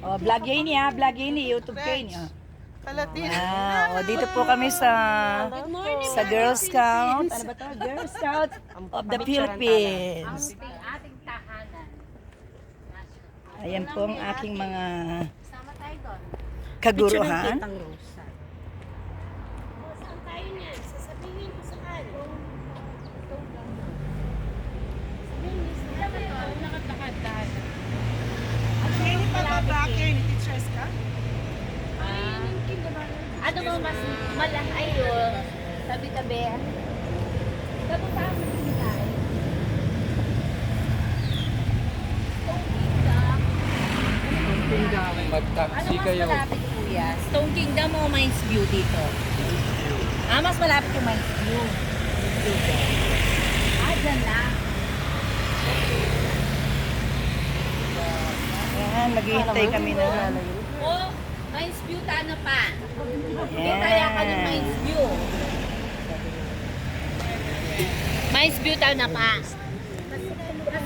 Oh, vlog yun niya, vlog yun ni YouTube kayo niya. Kalatin. Dito po kami sa Girl Scout. Ano ba 'to? Girl Scout of the Philippines. Ating tahanan. Ayan po ang aking mga Sama tayo doon. kaguruhan. Saan tayo niyan? Sasabihin ko sa kanya. Sabihin niyo sa kanya. Nakatakad-takad. Hindi pa ba backer ni teachers ka? Ano mo mas malaki yun? Tabi-tabi. Kapag din tayo. Ano Mag-taxi mas kayo. malapit kuya? Stone Kingdom o Mines View dito? Mas malapit yung Mines View. Dyan lang. Ayan, naghihintay kami na. Oh, Mines View tano pa. Hindi Ayan. tayo ka ng Mines View. Mines View tano pa.